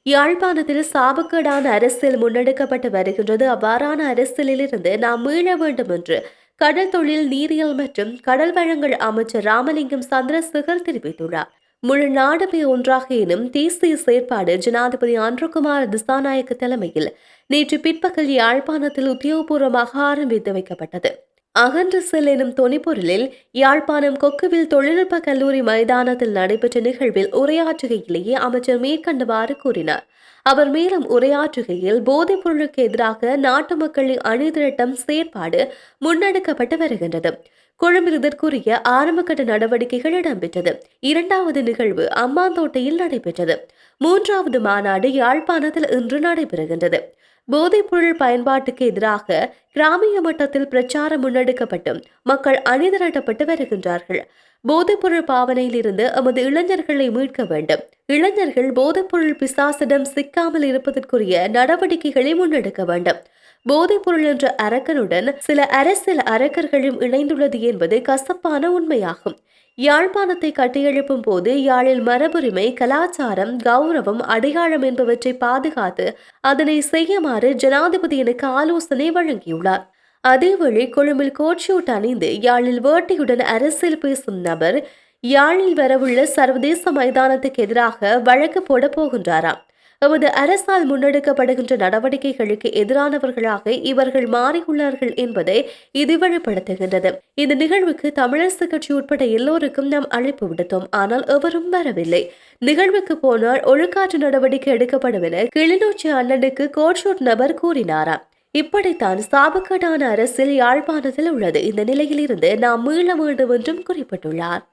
யாழ்ப்பாணத்தில் சாபக்கேடான அரசியல் முன்னெடுக்கப்பட்டு வருகின்றது. அவ்வாறான அரசியலிலிருந்து நாம் மீள வேண்டும் என்று கடல் தொழில் நீரியல் மற்றும் கடல் வளங்கள் அமைச்சர் ராமலிங்கம் சந்திரசேகர் தெரிவித்துள்ளார். முழு நாடுமே ஒன்றாக எனும் தேசிய செயற்பாடு ஜனாதிபதி அன்ருகுமார் திசாநாயக்க தலைமையில் நேற்று பிற்பகல் யாழ்ப்பாணத்தில் உத்தியோகபூர்வமாக ஆரம்பித்து வைக்கப்பட்டது. அகன்ற செல் எனும் தொனிப்பொருளில் யாழ்ப்பாணம் கொக்குவில் தொழில்நுட்ப கல்லூரி மைதானத்தில் நடைபெற்ற நிகழ்வில் உரையாற்றுகையிலேயே அமைச்சர் மேற்கண்டவாறு கூறினார். அவர் மேலும் உரையாற்றுகையில் போதைப் பொருளுக்கு எதிராக நாட்டு மக்களின் அணிதிரட்டம் செயற்பாடு முன்னெடுக்கப்பட்டு வருகின்றது. கொழும்பில் இதற்குரிய ஆரம்பகட்ட நடவடிக்கைகள் இடம்பெற்றது. இரண்டாவது நிகழ்வு அம்மாந்தோட்டையில் நடைபெற்றது. மூன்றாவது மாநாடு யாழ்ப்பாணத்தில் இன்று நடைபெறுகின்றது. போதைப்பொருள் பயன்பாட்டுக்கு எதிராக கிராமிய மட்டத்தில் பிரச்சாரம் முன்னெடுக்கப்பட்டும் மக்கள் அணிதிரட்டப்பட்டு வருகின்றார்கள். போதைப்பொருள் பாவனையில் இருந்து எமது இளைஞர்களை மீட்க வேண்டும். இளைஞர்கள் போதைப்பொருள் பிசாசிடம் சிக்காமல் இருப்பதற்குரிய நடவடிக்கைகளை முன்னெடுக்க வேண்டும். போதைப்பொருள் என்ற அரக்கனுடன் சில அரசியல் அரக்கர்களும் இணைந்துள்ளது என்பது கசப்பான உண்மையாகும். யாழ்ப்பாணத்தை கட்டியெழுப்பும் போது யாழில் மரபுரிமை, கலாச்சாரம், கௌரவம், அடையாளம் என்பவற்றை பாதுகாத்து அதனை செய்யுமாறு ஜனாதிபதி எனக்கு ஆலோசனை வழங்கியுள்ளார். அதேவேளை கொழும்பில் கோட்ஷூட் அணிந்து யாழில் வேட்டையுடன் அரசியல் பேசும் நபர் யாழில் வரவுள்ள சர்வதேச மைதானத்துக்கு எதிராக வழக்கு போட போகின்றாராம். எமது அரசால் முன்னெடுக்கப்படுகின்ற நடவடிக்கைகளுக்கு எதிரானவர்களாக இவர்கள் மாறியுள்ளார்கள் என்பதை இது வெளிப்படுத்துகின்றது. இந்த நிகழ்வுக்கு தமிழரசு கட்சி உட்பட எல்லோருக்கும் நாம் அழைப்பு விடுத்தோம். ஆனால் எவரும் வரவில்லை. நிகழ்வுக்கு போனால் ஒழுக்காற்று நடவடிக்கை எடுக்கப்படும் என கிளிநொச்சி அண்ணனுக்கு கோட்ஷூட் நபர் கூறினாராம். இப்படித்தான் சாபக்கேடான அரசியல் யாழ்ப்பாணத்தில் உள்ளது. இந்த நிலையில் இருந்து நாம் மீள வேண்டும் என்றும் குறிப்பிட்டுள்ளார்.